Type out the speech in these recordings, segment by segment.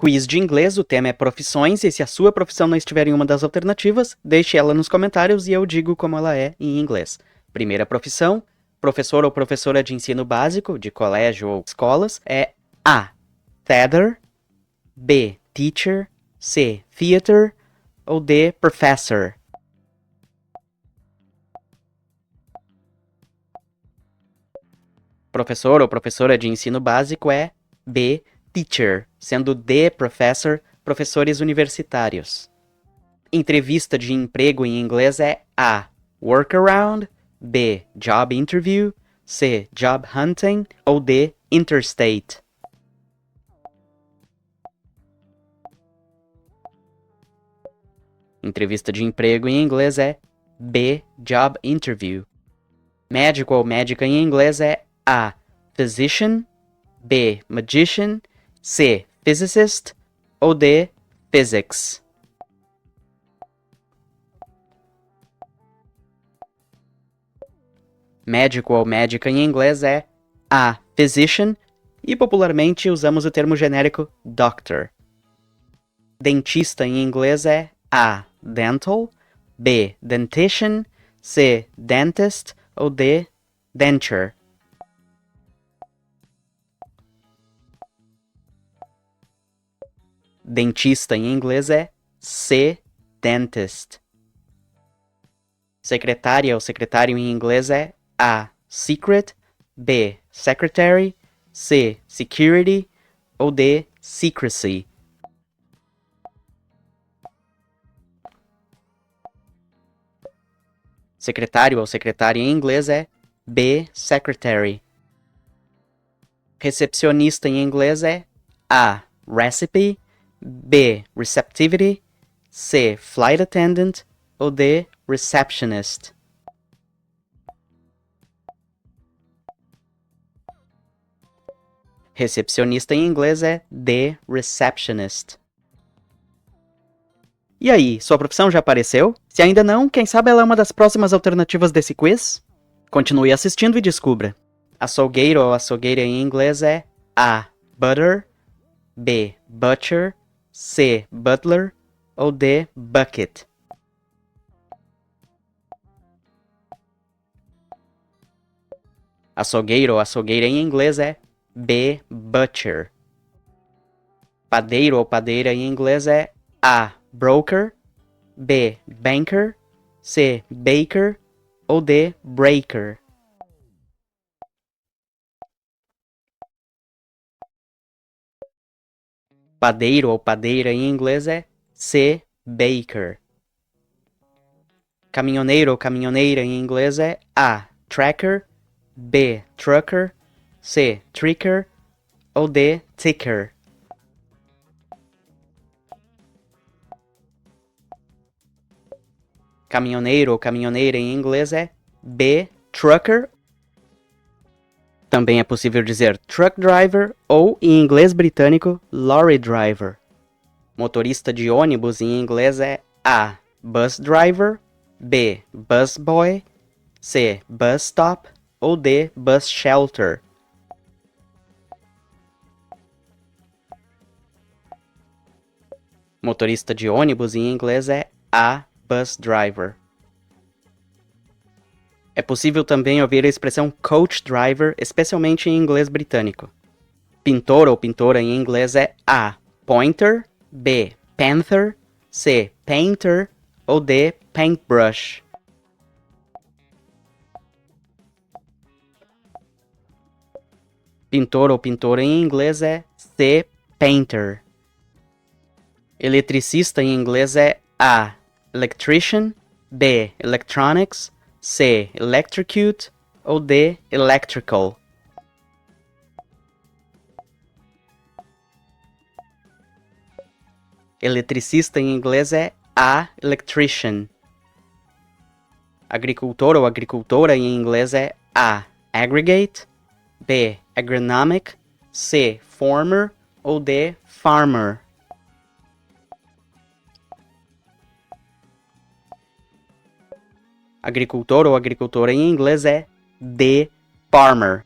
Quiz de inglês, o tema é profissões, e se a sua profissão não estiver em uma das alternativas, deixe ela nos comentários e eu digo como ela é em inglês. Primeira profissão, professor ou professora de ensino básico, de colégio ou escolas, é A. Tether, B. Teacher, C. Theater ou D. Professor. Professor ou professora de ensino básico é B. Teacher, sendo D. Professor, professores universitários. Entrevista de emprego em inglês é A. Workaround, B. Job interview, C. Job hunting ou D. Interstate. Entrevista de emprego em inglês é B. Job interview. Médico ou médica em inglês é A. Physician, B. Magician, C. Physicist ou D. Physics. Médico ou médica em inglês é A. Physician e popularmente usamos o termo genérico doctor. Dentista em inglês é A. Dental, B. Dentition, C. Dentist ou D. Denture. Dentista em inglês é C. Dentist. Secretária ou secretário em inglês é A. Secret, B. Secretary, C. Security ou D. Secrecy. Secretário ou secretária em inglês é B. Secretary. Recepcionista em inglês é A. Recipe, B. Receptivity, C. Flight attendant ou D. Receptionist. Recepcionista em inglês é D. Receptionist. E aí, sua profissão já apareceu? Se ainda não, quem sabe ela é uma das próximas alternativas desse quiz? Continue assistindo e descubra. Açougueiro ou açougueira em inglês é A. Butter, B. Butcher, C. Butler ou D. Bucket. Açougueiro ou açougueira em inglês é B. Butcher. Padeiro ou padeira em inglês é A. Broker, B. Banker, C. Baker ou D. Breaker. Padeiro ou padeira em inglês é C. Baker. Caminhoneiro ou caminhoneira em inglês é A. Tracker, B. Trucker, C. Tricker ou D. Ticker. Caminhoneiro ou caminhoneira em inglês é B. Trucker. Também é possível dizer truck driver ou, em inglês britânico, lorry driver. Motorista de ônibus em inglês é A. Bus driver, B. Bus boy, C. Bus stop ou D. Bus shelter. Motorista de ônibus em inglês é A. Bus driver. É possível também ouvir a expressão coach driver, especialmente em inglês britânico. Pintor ou pintora em inglês é A. Pointer, B. Panther, C. Painter ou D. Paintbrush. Pintor ou pintora em inglês é C. Painter. Eletricista em inglês é A. Electrician, B. Electronics, C. Electrocute ou D. Electrical. Eletricista em inglês é A. Electrician. Agricultor ou agricultora em inglês é A. Aggregate, B. Agronomic, C. Farmer ou D. Farmer. Agricultor ou agricultora em inglês é D. Farmer.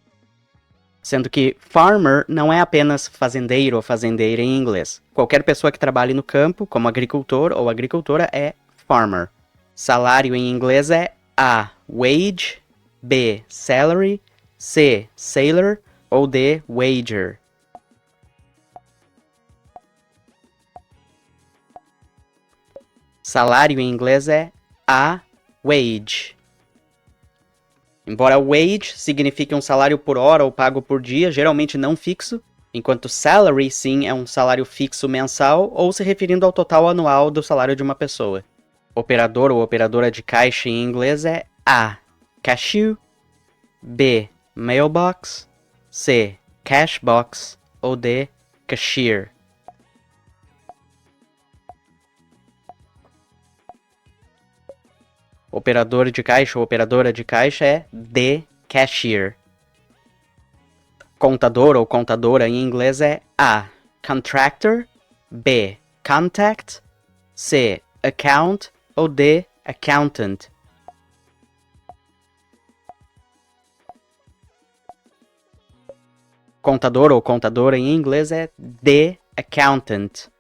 Sendo que farmer não é apenas fazendeiro ou fazendeira em inglês. Qualquer pessoa que trabalhe no campo, como agricultor ou agricultora, é farmer. Salário em inglês é A. Wage, B. Salary, C. Sailor ou D. Wager. Salário em inglês é A. Wage. Embora wage signifique um salário por hora ou pago por dia, geralmente não fixo, enquanto salary, sim, é um salário fixo mensal ou se referindo ao total anual do salário de uma pessoa. Operador ou operadora de caixa em inglês é A. Cashier, B. Mailbox, C. Cashbox ou D. Cashier. Operador de caixa ou operadora de caixa é D. Cashier. Contador ou contadora em inglês é A. Contractor, B. Contact, C. Account ou D. Accountant. Contador ou contadora em inglês é D. Accountant.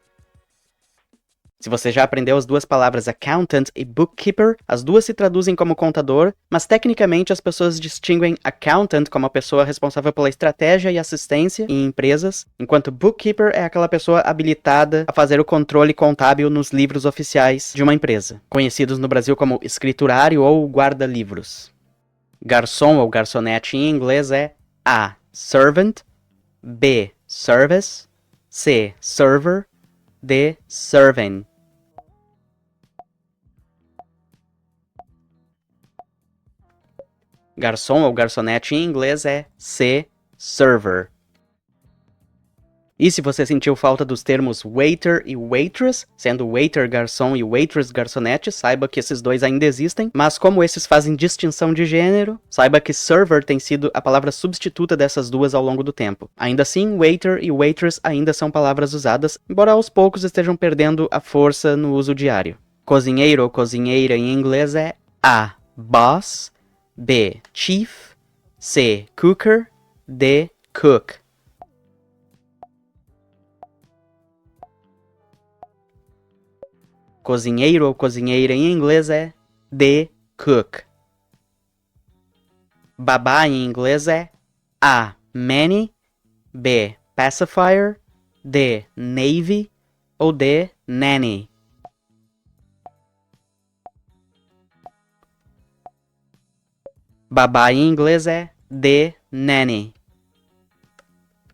Se você já aprendeu as duas palavras accountant e bookkeeper, as duas se traduzem como contador, mas tecnicamente as pessoas distinguem accountant como a pessoa responsável pela estratégia e assistência em empresas, enquanto bookkeeper é aquela pessoa habilitada a fazer o controle contábil nos livros oficiais de uma empresa, conhecidos no Brasil como escriturário ou guarda-livros. Garçom ou garçonete em inglês é A. Servant, B. Service, C. Server, D. Servant. Garçom ou garçonete em inglês é C. Server. E se você sentiu falta dos termos waiter e waitress, sendo waiter garçom e waitress garçonete, saiba que esses dois ainda existem, mas como esses fazem distinção de gênero, saiba que server tem sido a palavra substituta dessas duas ao longo do tempo. Ainda assim, waiter e waitress ainda são palavras usadas, embora aos poucos estejam perdendo a força no uso diário. Cozinheiro ou cozinheira em inglês é A. Boss, B. Chief, C. Cooker, D. Cook. Cozinheiro ou cozinheira em inglês é D. Cook. Babá em inglês é A. Nanny, B. Pacifier, D. Navy ou D. Nanny. Babá em inglês é D. Nanny.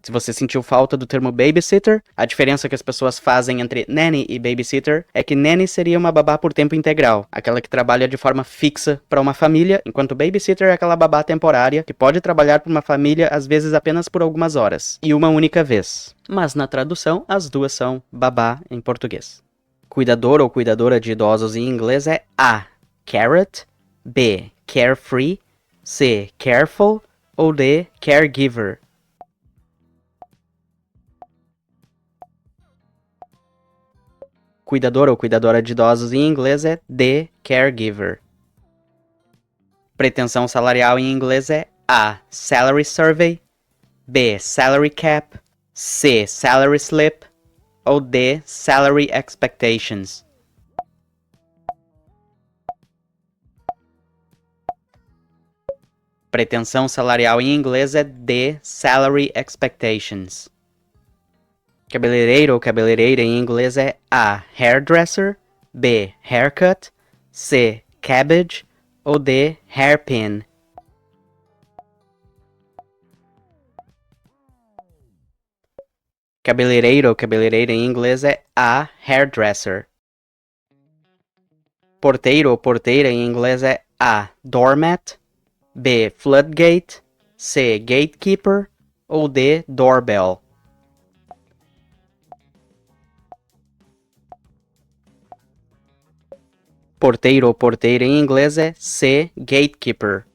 Se você sentiu falta do termo babysitter, a diferença que as pessoas fazem entre nanny e babysitter é que nanny seria uma babá por tempo integral, aquela que trabalha de forma fixa para uma família, enquanto babysitter é aquela babá temporária que pode trabalhar para uma família às vezes apenas por algumas horas, e uma única vez. Mas na tradução, as duas são babá em português. Cuidador ou cuidadora de idosos em inglês é A. Carrot, B. Carefree, C. Careful ou D. Caregiver. Cuidador ou cuidadora de idosos em inglês é D. Caregiver. Pretensão salarial em inglês é A. Salary Survey, B. Salary Cap, C. Salary Slip ou D. Salary Expectations. Pretensão salarial em inglês é D. Salary Expectations. Cabeleireiro ou cabeleireira em inglês é A. Hairdresser, B. Haircut, C. Cabbage ou D. Hairpin. Cabeleireiro ou cabeleireira em inglês é A. Hairdresser. Porteiro ou porteira em inglês é A. Doormat, B. Floodgate, C. Gatekeeper ou D. Doorbell. Porteiro ou porteira em inglês é C. Gatekeeper.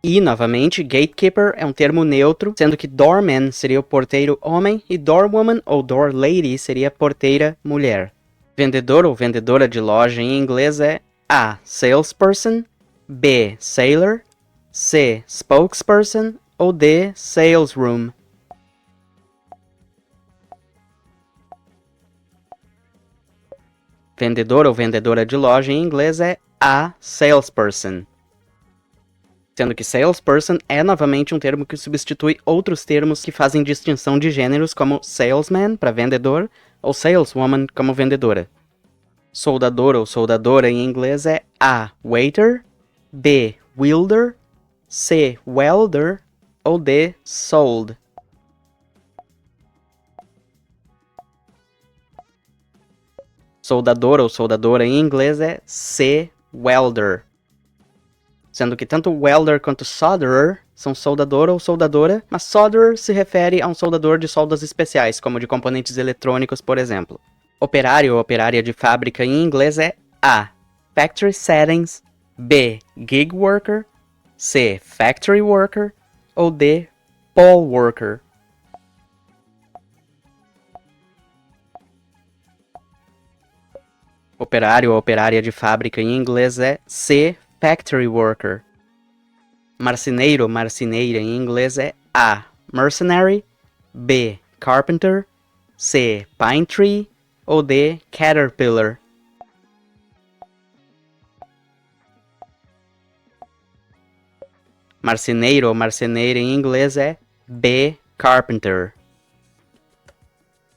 E, novamente, gatekeeper é um termo neutro, sendo que doorman seria o porteiro homem e doorwoman ou doorlady seria a porteira mulher. Vendedor ou vendedora de loja em inglês é A. Salesperson, B. Sailor, C. Spokesperson ou D. Sales room. Vendedor ou vendedora de loja em inglês é a salesperson. Sendo que salesperson é novamente um termo que substitui outros termos que fazem distinção de gêneros como salesman, para vendedor, ou saleswoman, como vendedora. Soldador ou soldadora em inglês é A. waiter, B. welder, C. welder, ou D. sold. Soldador ou soldadora em inglês é C. welder. Sendo que tanto welder quanto solderer são soldador ou soldadora, mas solderer se refere a um soldador de soldas especiais, como de componentes eletrônicos, por exemplo. Operário ou operária de fábrica em inglês é A. factory settings, B. gig worker, C. factory worker, ou D. poll worker. Operário ou operária de fábrica em inglês é C. factory worker. Marceneiro ou marceneira em inglês é A. mercenary, B. carpenter, C. pine tree, ou D. caterpillar. Marceneiro ou marceneira em inglês é B. carpenter.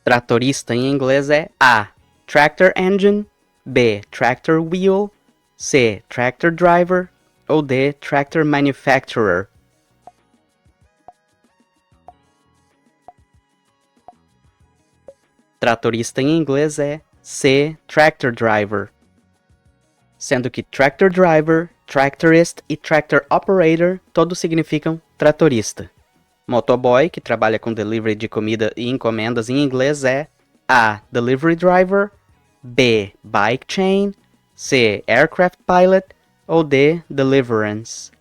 Tratorista em inglês é A. tractor engine, B. tractor wheel, C. tractor driver, ou D. tractor manufacturer. Tratorista em inglês é C. tractor driver. Sendo que tractor driver, tractorist e tractor operator todos significam tratorista. Motoboy, que trabalha com delivery de comida e encomendas em inglês, é A. delivery driver, B. bike chain, C. aircraft pilot, ou D. deliverance.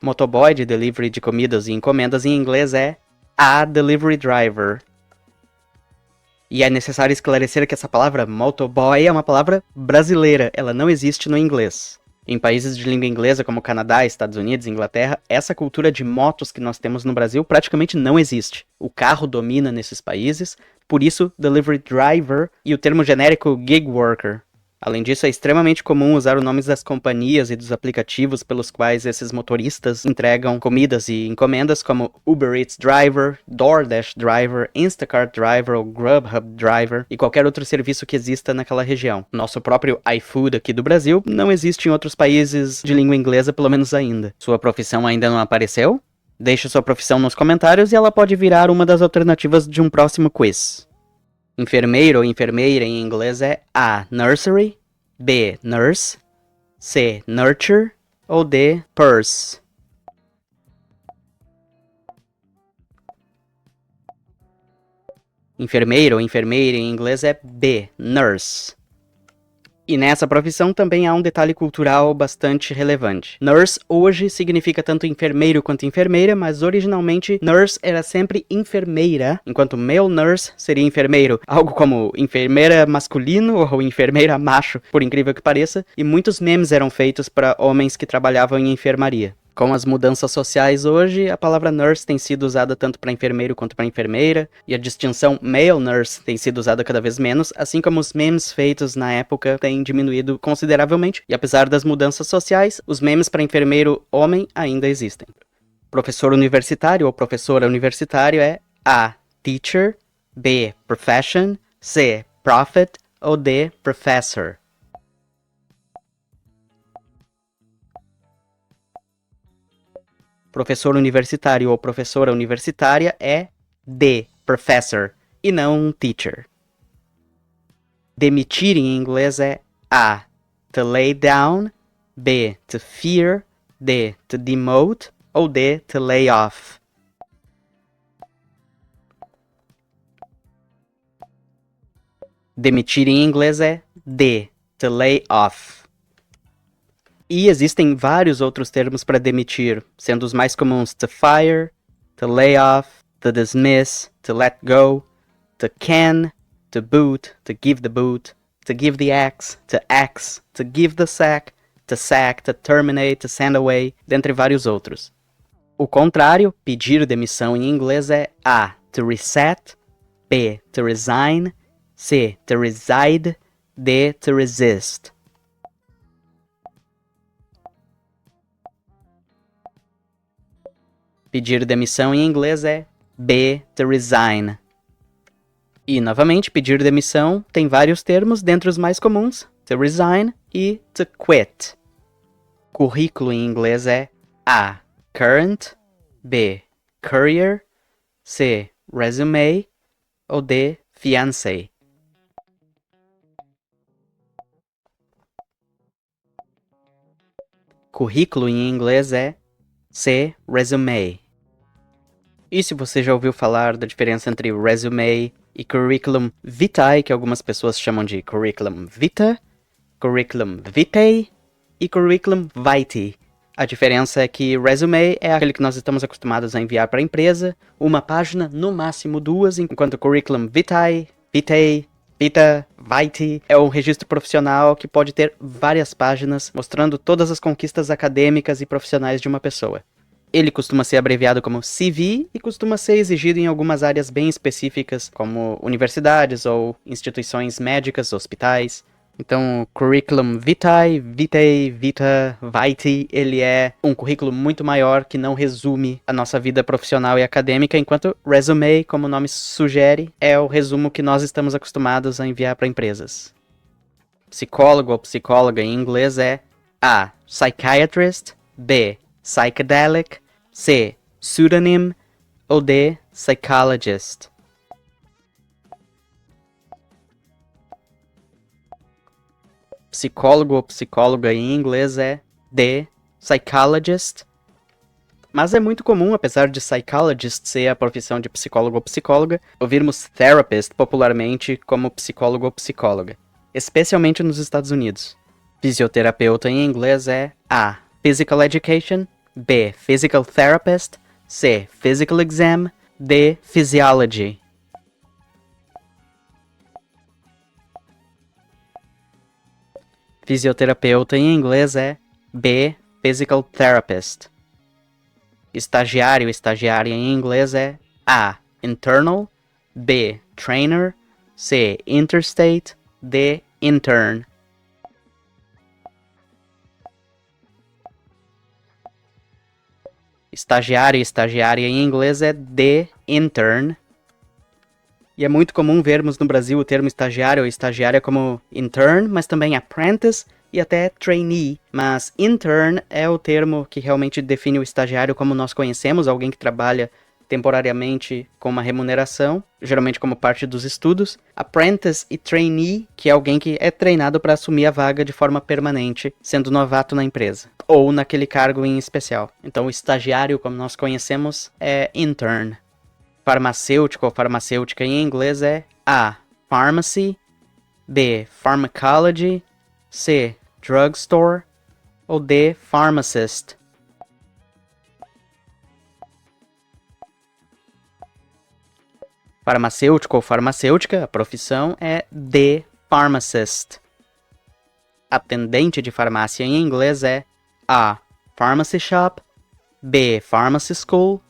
Motoboy de delivery de comidas e encomendas em inglês é A. delivery driver. E é necessário esclarecer que essa palavra motoboy é uma palavra brasileira, ela não existe no inglês. Em países de língua inglesa como Canadá, Estados Unidos e Inglaterra, essa cultura de motos que nós temos no Brasil praticamente não existe. O carro domina nesses países, por isso delivery driver e o termo genérico gig worker. Além disso, é extremamente comum usar os nomes das companhias e dos aplicativos pelos quais esses motoristas entregam comidas e encomendas, como Uber Eats Driver, DoorDash Driver, Instacart Driver ou Grubhub Driver e qualquer outro serviço que exista naquela região. Nosso próprio iFood aqui do Brasil não existe em outros países de língua inglesa, pelo menos ainda. Sua profissão ainda não apareceu? Deixe sua profissão nos comentários e ela pode virar uma das alternativas de um próximo quiz. Enfermeiro ou enfermeira em inglês é A. nursery, B. nurse, C. nurture, ou D. purse. Enfermeiro ou enfermeira em inglês é B. nurse. E nessa profissão também há um detalhe cultural bastante relevante. Nurse hoje significa tanto enfermeiro quanto enfermeira, mas originalmente nurse era sempre enfermeira, enquanto male nurse seria enfermeiro, algo como enfermeira masculino ou enfermeira macho, por incrível que pareça, e muitos memes eram feitos para homens que trabalhavam em enfermaria. Com as mudanças sociais hoje, a palavra nurse tem sido usada tanto para enfermeiro quanto para enfermeira, e a distinção male nurse tem sido usada cada vez menos, assim como os memes feitos na época têm diminuído consideravelmente, e apesar das mudanças sociais, os memes para enfermeiro homem ainda existem. Professor universitário ou professora universitário é A. teacher, B. profession, C. prophet, ou D. professor. Professor universitário ou professora universitária é D. professor, e não teacher. Demitir em inglês é A. to lay down, B. to fear, D. to demote, ou D. to lay off. Demitir em inglês é D. to lay off. E existem vários outros termos para demitir, sendo os mais comuns to fire, to lay off, to dismiss, to let go, to can, to boot, to give the boot, to give the axe, to give the sack, to sack, to terminate, to send away, dentre vários outros. O contrário, pedir demissão em inglês é A. To reset, B. To resign, C. To reside, D. To resist. Pedir demissão em inglês é B. To resign. E, novamente, pedir demissão tem vários termos, dentre os mais comuns, to resign e to quit. Currículo em inglês é A. Current, B. Courier, C. Resume ou D. Fiancé. Currículo em inglês é C. Resume. E se você já ouviu falar da diferença entre resume e curriculum vitae, que algumas pessoas chamam de curriculum vitae, curriculum vitae e curriculum vitae. A diferença é que resume é aquele que nós estamos acostumados a enviar para a empresa, uma página, no máximo duas, enquanto curriculum vitae, vita, vitae é um registro profissional que pode ter várias páginas, mostrando todas as conquistas acadêmicas e profissionais de uma pessoa. Ele costuma ser abreviado como CV e costuma ser exigido em algumas áreas bem específicas, como universidades ou instituições médicas, hospitais. Então, curriculum vitae, vita, vitae, ele é um currículo muito maior que não resume a nossa vida profissional e acadêmica, enquanto resume, como o nome sugere, é o resumo que nós estamos acostumados a enviar para empresas. Psicólogo ou psicóloga em inglês é A. Psychiatrist, B. Psychedelic, C. Pseudonym ou D. Psychologist. Psicólogo ou psicóloga em inglês é D. Psychologist. Mas é muito comum, apesar de psychologist ser a profissão de psicólogo ou psicóloga, ouvirmos therapist popularmente como psicólogo ou psicóloga, especialmente nos Estados Unidos. Fisioterapeuta em inglês é A. Physical Education, B. Physical Therapist, C. Physical Exam, D. Physiology. Fisioterapeuta em inglês é B. Physical Therapist. Estagiário, estagiária em inglês é A. Internal, B. Trainer, C. Interstate, D. Intern. Estagiário e estagiária em inglês é D. Intern. E é muito comum vermos no Brasil o termo estagiário ou estagiária como intern, mas também apprentice e até trainee. Mas intern é o termo que realmente define o estagiário como nós conhecemos, alguém que trabalha temporariamente com uma remuneração, geralmente como parte dos estudos. Apprentice e trainee, que é alguém que é treinado para assumir a vaga de forma permanente, sendo novato na empresa, ou naquele cargo em especial. Então o estagiário, como nós conhecemos, é intern. Farmacêutico ou farmacêutica em inglês é A. Pharmacy, B. Pharmacology, C. Drugstore ou D. Pharmacist. Farmacêutico ou farmacêutica, a profissão é D. Pharmacist. Atendente de farmácia em inglês é A. Pharmacy shop, B. Pharmacy school,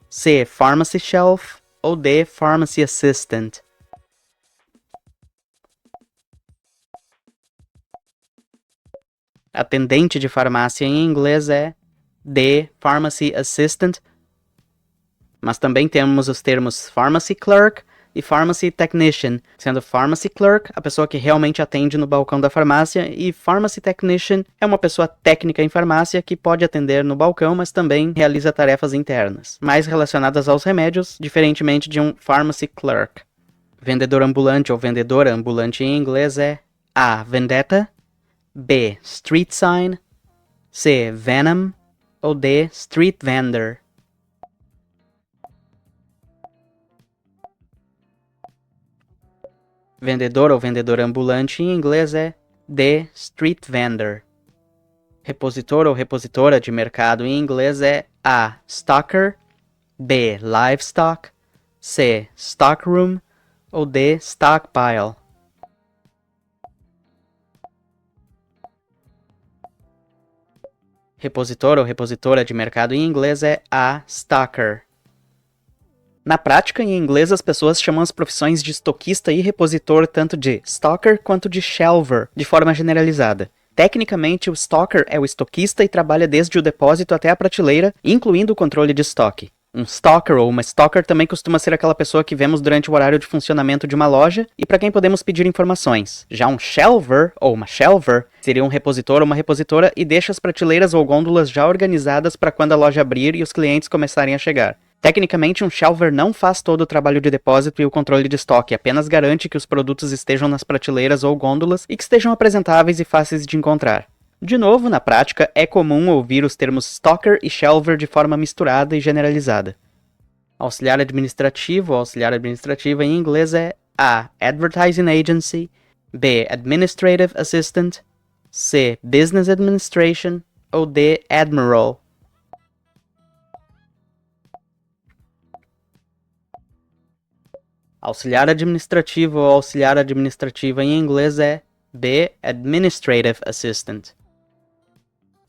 C. Pharmacy shelf ou D. Pharmacy assistant. Atendente de farmácia em inglês é D. Pharmacy assistant, mas também temos os termos pharmacy clerk e pharmacy technician, sendo pharmacy clerk a pessoa que realmente atende no balcão da farmácia e pharmacy technician é uma pessoa técnica em farmácia que pode atender no balcão, mas também realiza tarefas internas, mais relacionadas aos remédios, diferentemente de um pharmacy clerk. Vendedor ambulante ou vendedora ambulante em inglês é A. Vendetta, B. Street sign, C. Venom ou D. Street vendor. Vendedor ou vendedora ambulante em inglês é D. Street vendor. Repositor ou repositora de mercado em inglês é A. Stocker, B. Livestock, C. Stockroom ou D. Stockpile. 。Repositor ou repositora de mercado em inglês é a stocker. Na prática, em inglês, as pessoas chamam as profissões de estoquista e repositor tanto de stocker quanto de shelver, de forma generalizada. Tecnicamente, o stocker é o estoquista e trabalha desde o depósito até a prateleira, incluindo o controle de estoque. Um stocker ou uma stocker também costuma ser aquela pessoa que vemos durante o horário de funcionamento de uma loja e para quem podemos pedir informações. Já um shelver ou uma shelver seria um repositor ou uma repositora e deixa as prateleiras ou gôndolas já organizadas para quando a loja abrir e os clientes começarem a chegar. Tecnicamente, um shelver não faz todo o trabalho de depósito e o controle de estoque, apenas garante que os produtos estejam nas prateleiras ou gôndolas e que estejam apresentáveis e fáceis de encontrar. De novo, na prática, é comum ouvir os termos stocker e shelver de forma misturada e generalizada. Auxiliar administrativo ou auxiliar administrativa em inglês é A. Advertising Agency, B. Administrative Assistant, C. Business Administration ou D. Admiral. Auxiliar administrativo ou auxiliar administrativa em inglês é B. Administrative Assistant.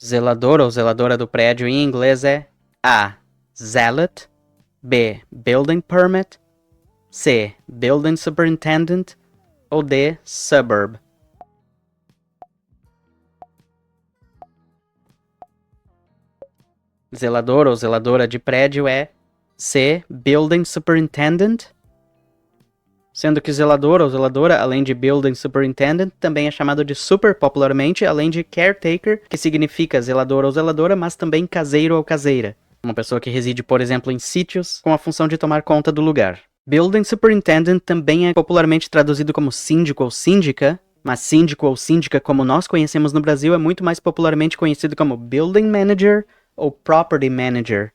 Zelador ou zeladora do prédio em inglês é A. Zealot, B. Building Permit, C. Building Superintendent ou D. Suburb. Zelador ou zeladora de prédio é C. Building Superintendent, sendo que zelador ou zeladora, além de Building Superintendent, também é chamado de super popularmente, além de Caretaker, que significa zelador ou zeladora, mas também caseiro ou caseira. Uma pessoa que reside, por exemplo, em sítios, com a função de tomar conta do lugar. Building Superintendent também é popularmente traduzido como síndico ou síndica, mas síndico ou síndica, como nós conhecemos no Brasil, é muito mais popularmente conhecido como Building Manager ou Property Manager.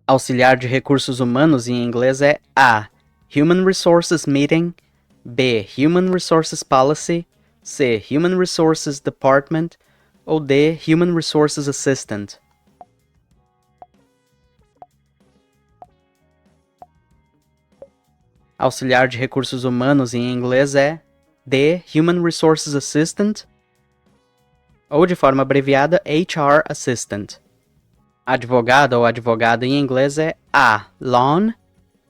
Auxiliar de recursos humanos em inglês é A. Human Resources Meeting, B. Human Resources Policy, C. Human Resources Department ou D. Human Resources Assistant. Auxiliar de recursos humanos em inglês é D. Human Resources Assistant ou, de forma abreviada, HR Assistant. Advogado ou advogada em inglês é A. Lawn,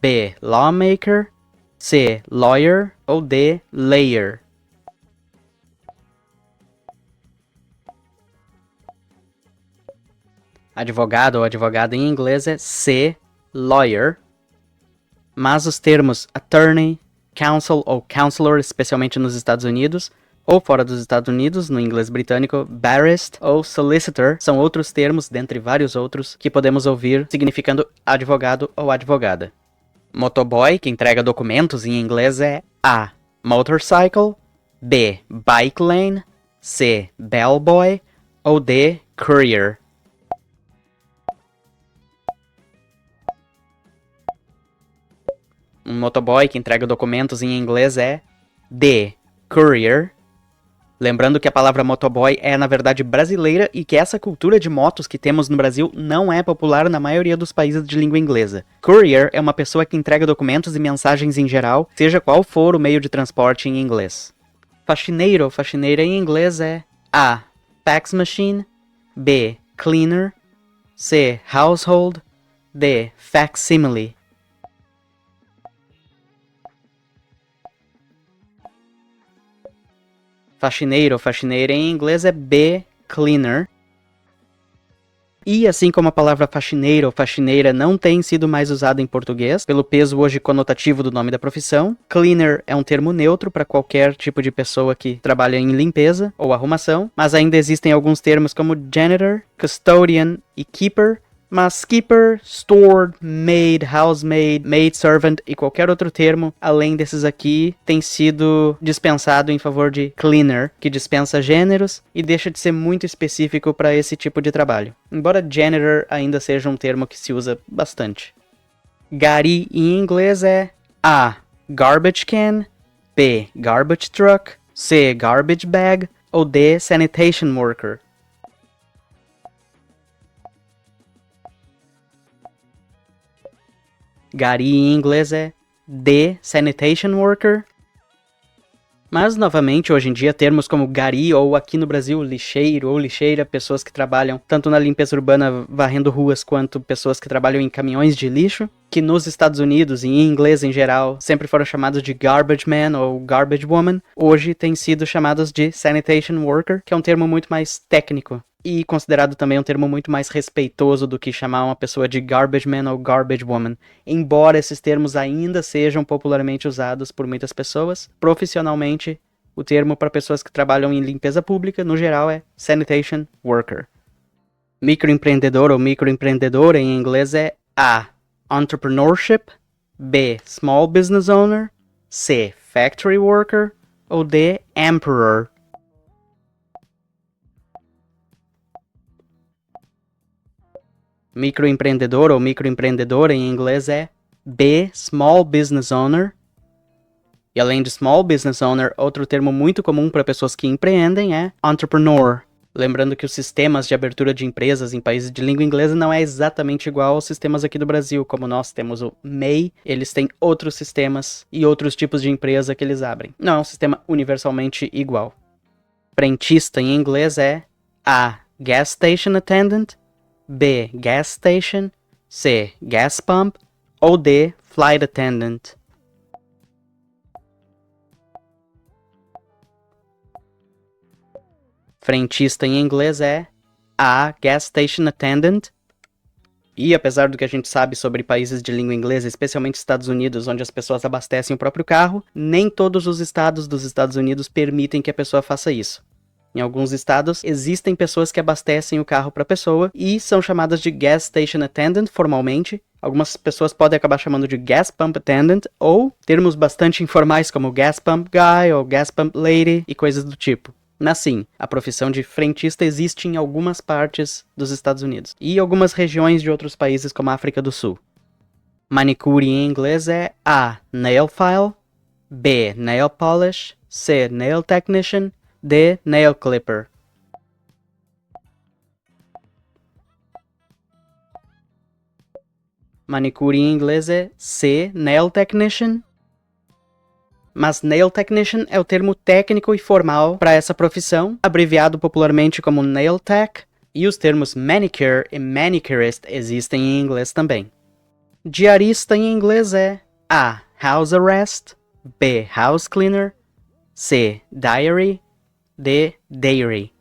B. Lawmaker, C. Lawyer ou D. Layer. Advogado ou advogada em inglês é C. Lawyer, mas os termos attorney, counsel ou counselor, especialmente nos Estados Unidos, ou fora dos Estados Unidos, no inglês britânico, barrister ou solicitor, são outros termos, dentre vários outros, que podemos ouvir significando advogado ou advogada. Motoboy, que entrega documentos em inglês, é A. Motorcycle, B. Bike lane, C. Bellboy ou D. Courier. Um motoboy que entrega documentos em inglês é D. Courier. Lembrando que a palavra motoboy é, na verdade, brasileira e que essa cultura de motos que temos no Brasil não é popular na maioria dos países de língua inglesa. Courier é uma pessoa que entrega documentos e mensagens em geral, seja qual for o meio de transporte em inglês. Faxineiro ou faxineira em inglês é A. Fax machine, B. Cleaner, C. Household, D. Facsimile. Faxineiro ou faxineira em inglês é B. Cleaner. E assim como a palavra faxineiro ou faxineira não tem sido mais usada em português, pelo peso hoje conotativo do nome da profissão, cleaner é um termo neutro para qualquer tipo de pessoa que trabalha em limpeza ou arrumação, mas ainda existem alguns termos como janitor, custodian e keeper, mas keeper, steward, maid, housemaid, maidservant e qualquer outro termo, além desses aqui, tem sido dispensado em favor de cleaner, que dispensa gêneros e deixa de ser muito específico para esse tipo de trabalho. Embora janitor ainda seja um termo que se usa bastante. Gari em inglês é A. Garbage can, B. Garbage truck, C. Garbage bag ou D. Sanitation worker. Gari em inglês é D. Sanitation worker. Mas, novamente, hoje em dia, termos como gari ou aqui no Brasil, lixeiro ou lixeira, pessoas que trabalham tanto na limpeza urbana varrendo ruas, quanto pessoas que trabalham em caminhões de lixo, que nos Estados Unidos e em inglês em geral sempre foram chamados de garbage man ou garbage woman, hoje têm sido chamados de sanitation worker, que é um termo muito mais técnico e considerado também um termo muito mais respeitoso do que chamar uma pessoa de garbage man ou garbage woman. Embora esses termos ainda sejam popularmente usados por muitas pessoas, profissionalmente, o termo para pessoas que trabalham em limpeza pública, no geral, é sanitation worker. Microempreendedor ou microempreendedora em inglês é A. Entrepreneurship, B. Small business owner, C. Factory worker ou D. Emperor. Microempreendedor ou microempreendedora em inglês é B. Small business owner. E além de small business owner, outro termo muito comum para pessoas que empreendem é entrepreneur. Lembrando que os sistemas de abertura de empresas em países de língua inglesa não é exatamente igual aos sistemas aqui do Brasil, como nós temos o MEI, eles têm outros sistemas e outros tipos de empresa que eles abrem. Não é um sistema universalmente igual. Frentista em inglês é A. Gas station attendant, B. Gas station, C. Gas pump ou D. Flight attendant. Frentista em inglês é A. Gas station attendant. E apesar do que a gente sabe sobre países de língua inglesa, especialmente Estados Unidos, onde as pessoas abastecem o próprio carro, nem todos os estados dos Estados Unidos permitem que a pessoa faça isso. Em alguns estados, existem pessoas que abastecem o carro para a pessoa e são chamadas de gas station attendant formalmente. Algumas pessoas podem acabar chamando de gas pump attendant ou termos bastante informais como gas pump guy ou gas pump lady e coisas do tipo. Mas sim, a profissão de frentista existe em algumas partes dos Estados Unidos e algumas regiões de outros países como a África do Sul. Manicure em inglês é A. Nail file, B. Nail polish, C. Nail technician, D. Nail clipper. Manicure em inglês é C. Nail technician. Mas nail technician é o termo técnico e formal para essa profissão, abreviado popularmente como nail tech, e os termos manicure e manicurist existem em inglês também. Diarista em inglês é A. House arrest, B. House cleaner, C. Diary, D. Dairy.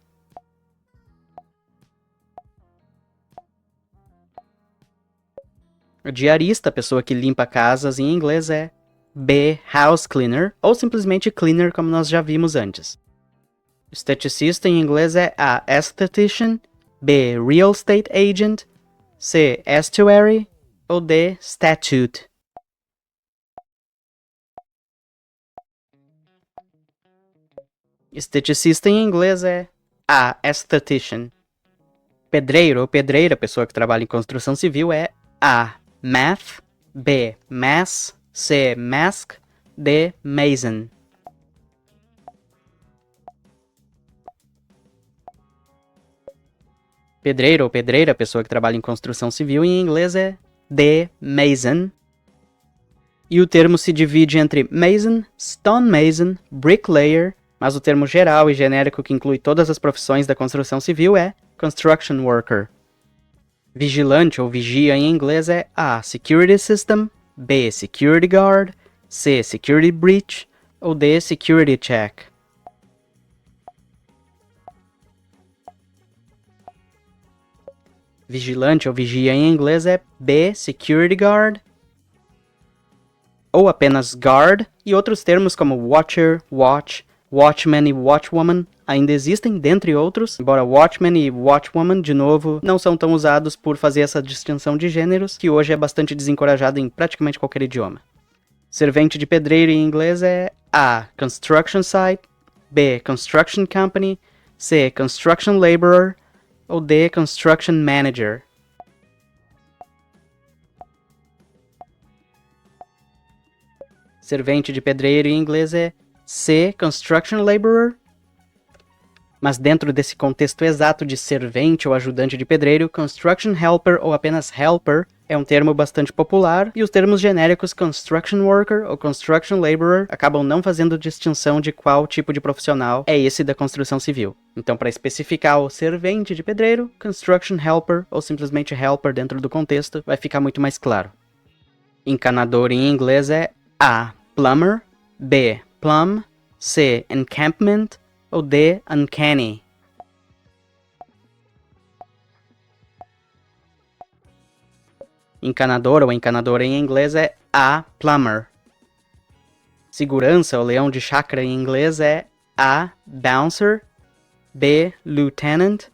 O diarista, a pessoa que limpa casas em inglês é B. House cleaner, ou simplesmente cleaner como nós já vimos antes. Esteticista em inglês é A. Esthetician, B. Real estate agent, C. Estuary ou D. Statute. Esteticista em inglês é A. Esthetician. Pedreiro ou pedreira, pessoa que trabalha em construção civil, é A. Math, B. Mass, C. Mask, D. Mason. Pedreiro ou pedreira, pessoa que trabalha em construção civil, em inglês é D. Mason. E o termo se divide entre mason, stonemason, bricklayer, mas o termo geral e genérico que inclui todas as profissões da construção civil é construction worker. Vigilante ou vigia em inglês é A. Security system, B. Security guard, C. Security breach ou D. Security check. Vigilante ou vigia em inglês é B. Security guard ou apenas guard, e outros termos como watcher, watch, watchman e watchwoman ainda existem, dentre outros, embora watchman e watchwoman, de novo, não são tão usados por fazer essa distinção de gêneros, que hoje é bastante desencorajada em praticamente qualquer idioma. Servente de pedreiro em inglês é A. Construction site, B. Construction company, C. Construction laborer ou D. Construction manager. Servente de pedreiro em inglês é C. Construction laborer. Mas dentro desse contexto exato de servente ou ajudante de pedreiro, construction helper ou apenas helper é um termo bastante popular, e os termos genéricos construction worker ou construction laborer acabam não fazendo distinção de qual tipo de profissional é esse da construção civil. Então, para especificar o servente de pedreiro, construction helper ou simplesmente helper dentro do contexto vai ficar muito mais claro. Encanador em inglês é A. Plumber, B. Plumb, C. Encampment ou D. Uncanny. Encanador ou encanadora em inglês é A. Plumber. Segurança ou leão de chácara em inglês é A. Bouncer, B. Lieutenant,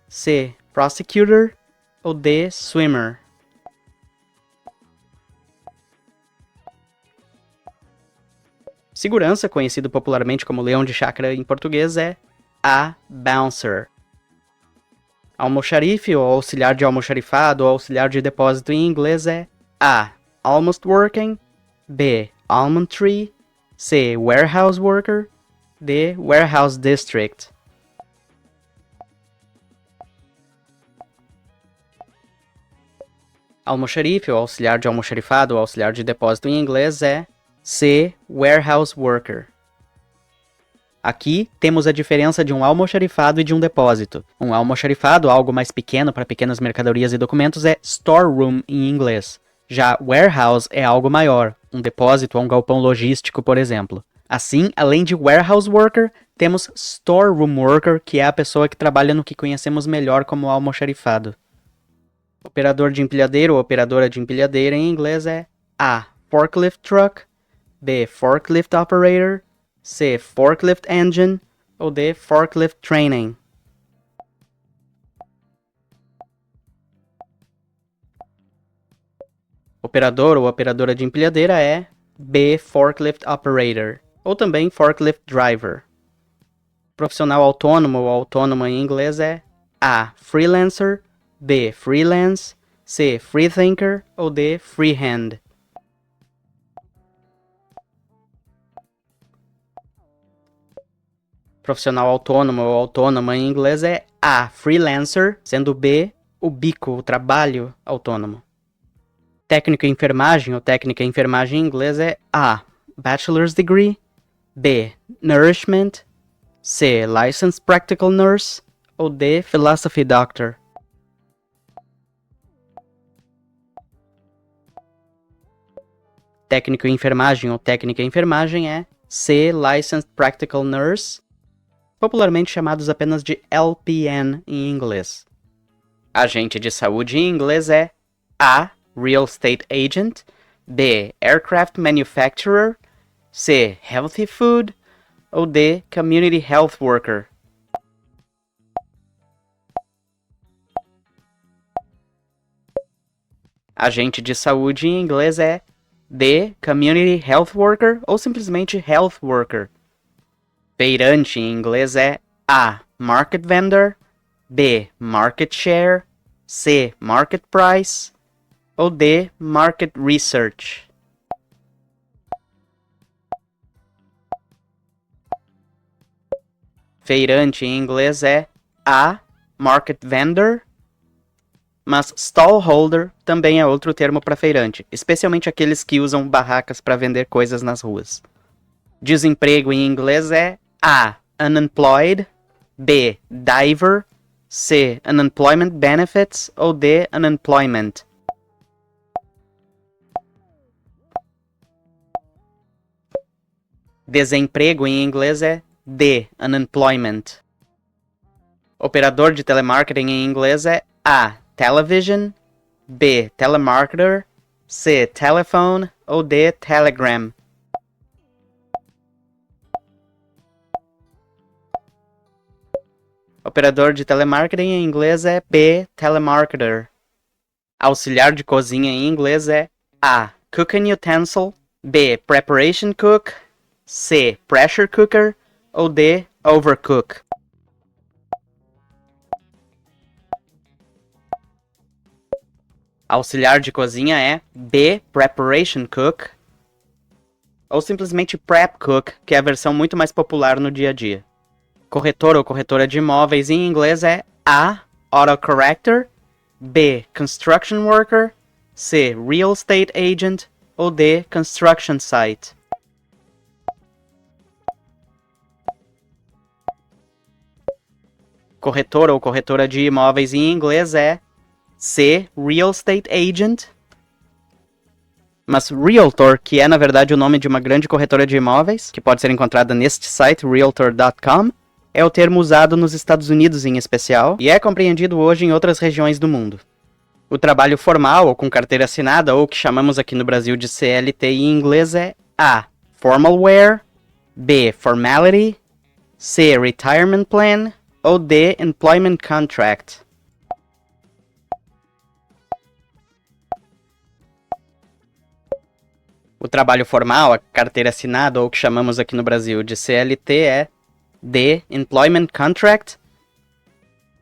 C. Prosecutor ou D. Swimmer. Segurança, conhecido popularmente como leão de chácara em português, é A. Bouncer. Almoxarife ou auxiliar de almoxarifado ou auxiliar de depósito em inglês é A. Almost working, B. Almond tree, C. Warehouse worker, D. Warehouse district. Almoxarife ou auxiliar de almoxarifado ou auxiliar de depósito em inglês é C. Warehouse worker. Aqui temos a diferença de um almoxarifado e de um depósito. Um almoxarifado, algo mais pequeno para pequenas mercadorias e documentos, é storeroom em inglês. Já warehouse é algo maior, um depósito ou um galpão logístico, por exemplo. Assim, além de warehouse worker, temos storeroom worker, que é a pessoa que trabalha no que conhecemos melhor como almoxarifado. Operador de empilhadeiro ou operadora de empilhadeira em inglês é A. Forklift truck, B. Forklift operator, C. Forklift engine ou D. Forklift training. Operador ou operadora de empilhadeira é B. Forklift operator ou também Forklift driver. Profissional autônomo ou autônoma em inglês é A. Freelancer, B. Freelance, C. Freethinker ou D. Freehand. Profissional autônomo ou autônoma em inglês é A. Freelancer, sendo B. o bico, o trabalho autônomo. Técnico em enfermagem ou técnica em enfermagem em inglês é A. Bachelor's degree, B. Nourishment, C. Licensed practical nurse ou D. Philosophy doctor. Técnico em enfermagem ou técnica em enfermagem é C. Licensed practical nurse, popularmente chamados apenas de LPN em inglês. Agente de saúde em inglês é A. Real estate agent, B. Aircraft manufacturer, C. Healthy food ou D. Community health worker. Agente de saúde em inglês é D. Community health worker ou simplesmente health worker. Feirante em inglês é A. Market vendor, B. Market share, C. Market price ou D. Market research. Feirante em inglês é A. Market vendor, mas stallholder também é outro termo para feirante, especialmente aqueles que usam barracas para vender coisas nas ruas. Desemprego em inglês é A. Unemployed, B. Diver, C. Unemployment benefits ou D. Unemployment. Desemprego em inglês é D. Unemployment. Operador de telemarketing em inglês é A. Television, B. Telemarketer, C. Telephone ou D. Telegram. Operador de telemarketing em inglês é B. Telemarketer. Auxiliar de cozinha em inglês é A. Cooking utensil, B. Preparation cook, C. Pressure cooker ou D. Overcook. Auxiliar de cozinha é B. Preparation cook ou simplesmente prep cook, que é a versão muito mais popular no dia a dia. Corretor ou corretora de imóveis em inglês é A. Autocorrector, B. Construction worker, C. Real estate agent ou D. Construction site. Corretor ou corretora de imóveis em inglês é C. Real estate agent. Mas Realtor, que é na verdade o nome de uma grande corretora de imóveis, que pode ser encontrada neste site, realtor.com, é o termo usado nos Estados Unidos em especial e é compreendido hoje em outras regiões do mundo. O trabalho formal ou com carteira assinada, ou que chamamos aqui no Brasil de CLT em inglês, é A. Formal wear, B. Formality, C. Retirement plan ou D. Employment contract. O trabalho formal, a carteira assinada, ou que chamamos aqui no Brasil de CLT, é D. Employment contract.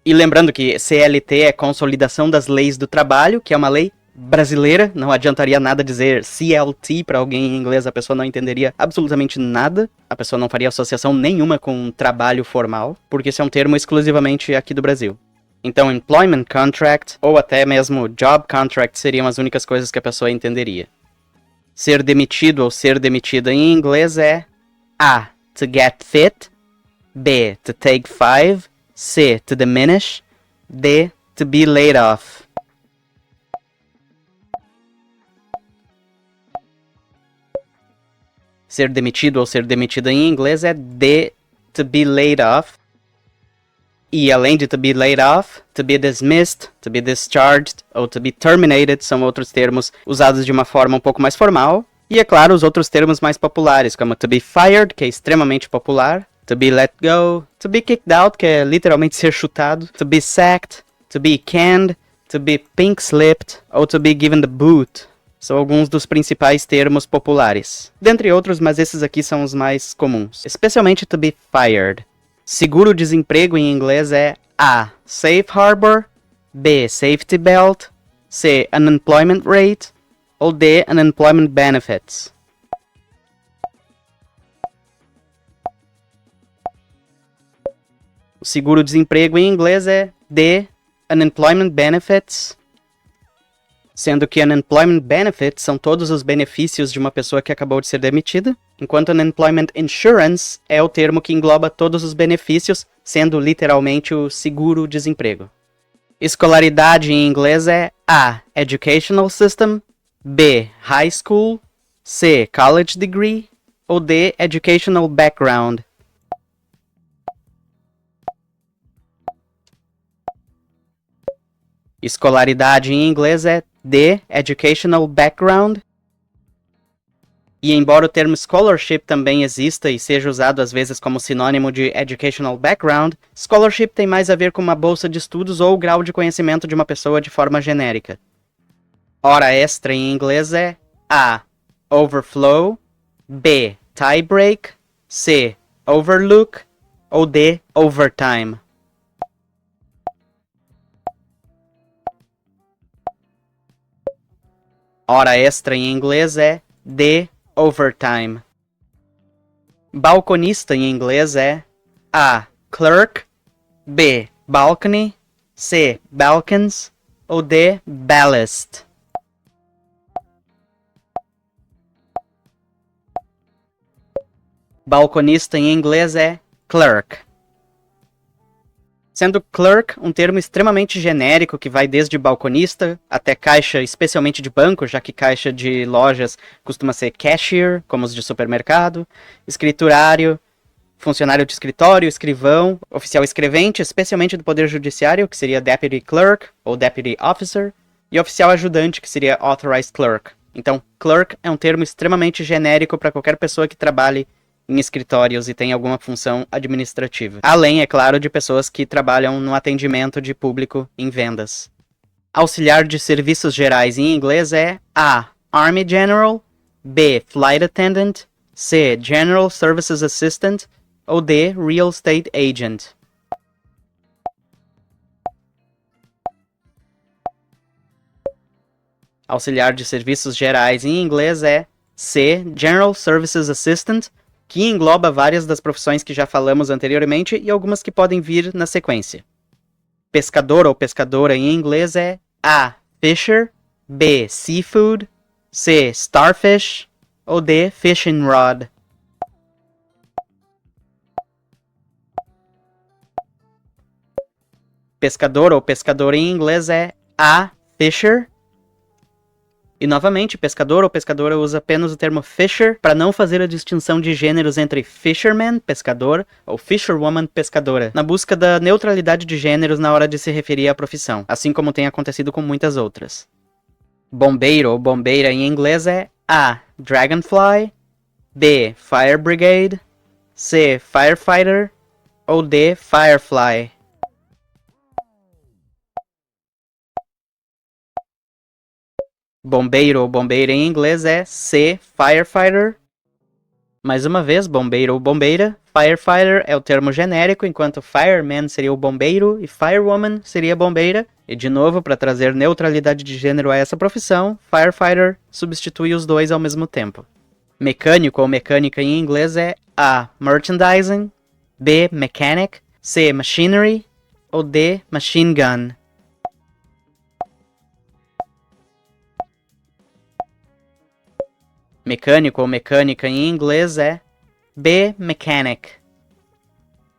E lembrando que CLT é Consolidação das Leis do Trabalho, que é uma lei brasileira. Não adiantaria nada dizer CLT para alguém em inglês, a pessoa não entenderia absolutamente nada. A pessoa não faria associação nenhuma com trabalho formal, porque esse é um termo exclusivamente aqui do Brasil. Então, Employment contract ou até mesmo Job contract seriam as únicas coisas que a pessoa entenderia. Ser demitido ou ser demitida em inglês é A. To get fit, B. To take 5, C. To diminish, D. To be laid off. Ser demitido ou ser demitida em inglês é D. To be laid off. E além de to be laid off, to be dismissed, to be discharged ou to be terminated são outros termos usados de uma forma um pouco mais formal. E é claro, os outros termos mais populares, como to be fired, que é extremamente popular, to be let go, to be kicked out, que é literalmente ser chutado, to be sacked, to be canned, to be pink-slipped ou to be given the boot. São alguns dos principais termos populares. Dentre outros, mas esses aqui são os mais comuns. Especialmente to be fired. Seguro-desemprego em inglês é A. Safe harbor, B. Safety belt, C. Unemployment rate ou D. Unemployment benefits. O seguro-desemprego em inglês é D. Unemployment benefits, sendo que Unemployment benefits são todos os benefícios de uma pessoa que acabou de ser demitida, enquanto Unemployment insurance é o termo que engloba todos os benefícios, sendo literalmente o seguro-desemprego. Escolaridade em inglês é A. Educational system, B. High school, C. College degree ou D. Educational background. Escolaridade em inglês é D. Educational background. E embora o termo scholarship também exista e seja usado às vezes como sinônimo de educational background, scholarship tem mais a ver com uma bolsa de estudos ou o grau de conhecimento de uma pessoa de forma genérica. Hora extra em inglês é A. Overflow, B. Tie break, C. Overlook ou D. Overtime. Hora extra em inglês é D. Overtime. Balconista em inglês é A. Clerk, B. Balcony, C. Balcons ou D. Ballast. Balconista em inglês é clerk. Sendo clerk um termo extremamente genérico que vai desde balconista até caixa, especialmente de banco, já que caixa de lojas costuma ser cashier, como os de supermercado, escriturário, funcionário de escritório, escrivão, oficial escrevente, especialmente do Poder Judiciário, que seria deputy clerk ou deputy officer, e oficial ajudante, que seria authorized clerk. Então, clerk é um termo extremamente genérico para qualquer pessoa que trabalhe em escritórios e tem alguma função administrativa. Além, é claro, de pessoas que trabalham no atendimento de público em vendas. Auxiliar de serviços gerais em inglês é A. Army General, B. Flight Attendant, C. General Services Assistant ou D. Real Estate Agent. Auxiliar de serviços gerais em inglês é C. General Services Assistant que engloba várias das profissões que já falamos anteriormente e algumas que podem vir na sequência. Pescador ou pescadora em inglês é A. Fisher, B. Seafood, C. Starfish ou D. Fishing rod. Pescador ou pescadora em inglês é A. Fisher. E novamente, pescador ou pescadora usa apenas o termo fisher para não fazer a distinção de gêneros entre fisherman, pescador, ou fisherwoman, pescadora, na busca da neutralidade de gêneros na hora de se referir à profissão, assim como tem acontecido com muitas outras. Bombeiro ou bombeira em inglês é A. Dragonfly, B. Fire Brigade, C. Firefighter ou D. Firefly. Bombeiro ou bombeira em inglês é C. Firefighter. Mais uma vez, bombeiro ou bombeira. Firefighter é o termo genérico, enquanto fireman seria o bombeiro e firewoman seria a bombeira. E de novo, para trazer neutralidade de gênero a essa profissão, firefighter substitui os dois ao mesmo tempo. Mecânico ou mecânica em inglês é A. Merchandising, B. Mechanic, C. Machinery ou D. Machine gun. Mecânico ou mecânica em inglês é B. Mechanic.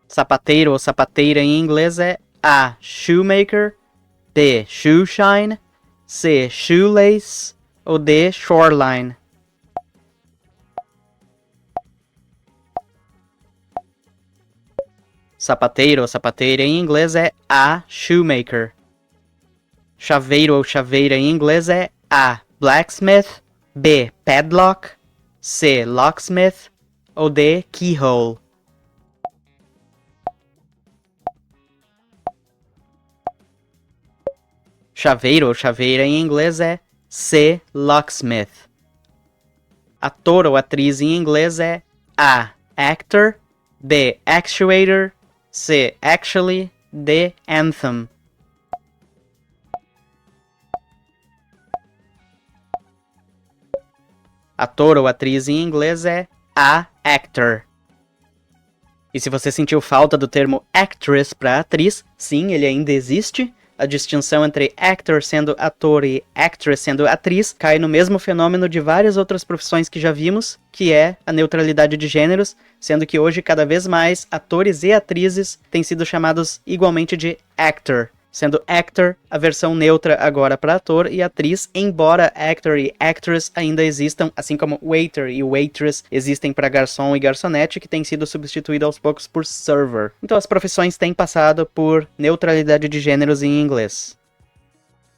Sapateiro ou sapateira em inglês é A. Shoemaker, B. Shoeshine, C. Shoelace ou D. Shoreline. Sapateiro ou sapateira em inglês é A. Shoemaker. Chaveiro ou chaveira em inglês é A. Blacksmith, B. Padlock, C. Locksmith ou D. Keyhole. Chaveiro ou chaveira em inglês é C. Locksmith. Ator ou atriz em inglês é A. Actor, B. Actuator, C. Actually, D. Anthem. Ator ou atriz em inglês é A. Actor. E se você sentiu falta do termo actress para atriz, sim, ele ainda existe. A distinção entre actor sendo ator e actress sendo atriz cai no mesmo fenômeno de várias outras profissões que já vimos, que é a neutralidade de gêneros, sendo que hoje cada vez mais atores e atrizes têm sido chamados igualmente de actor, sendo actor a versão neutra agora para ator e atriz, embora actor e actress ainda existam, assim como waiter e waitress existem para garçom e garçonete, que tem sido substituído aos poucos por server. Então as profissões têm passado por neutralidade de gêneros em inglês.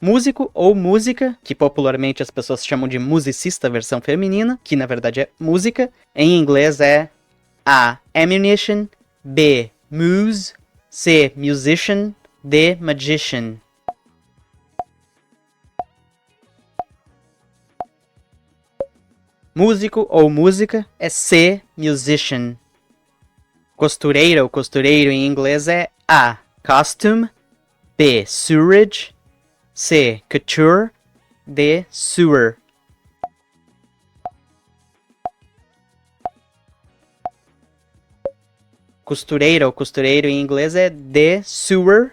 Músico ou música, que popularmente as pessoas chamam de musicista versão feminina, que na verdade é música, em inglês é A. Ammunition, B. Muse, C. Musician, D. Magician. Músico ou música é C. Musician. Costureira ou costureiro em inglês é A. Costume, B. Sewerage, C. Couture, D. Sewer. Costureira ou costureiro em inglês é D. Sewer.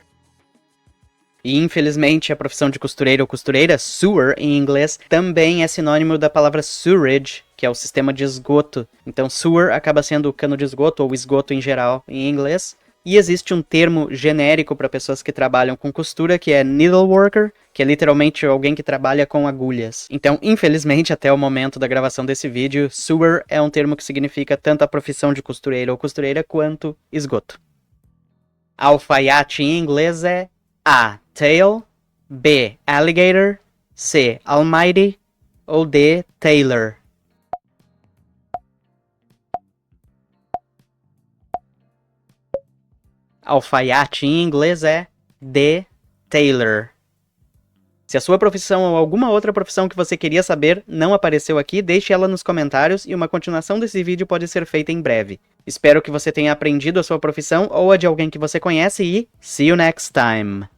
E infelizmente a profissão de costureiro ou costureira, sewer em inglês, também é sinônimo da palavra sewerage, que é o sistema de esgoto. Então sewer acaba sendo o cano de esgoto ou esgoto em geral em inglês. E existe um termo genérico para pessoas que trabalham com costura, que é needleworker, que é literalmente alguém que trabalha com agulhas. Então, infelizmente, até o momento da gravação desse vídeo, sewer é um termo que significa tanto a profissão de costureiro ou costureira quanto esgoto. Alfaiate em inglês é A. Tail, B. Alligator, C. Almighty ou D. Tailor. Alfaiate em inglês é D. Tailor. Se a sua profissão ou alguma outra profissão que você queria saber não apareceu aqui, deixe ela nos comentários e uma continuação desse vídeo pode ser feita em breve. Espero que você tenha aprendido a sua profissão ou a de alguém que você conhece e see you next time!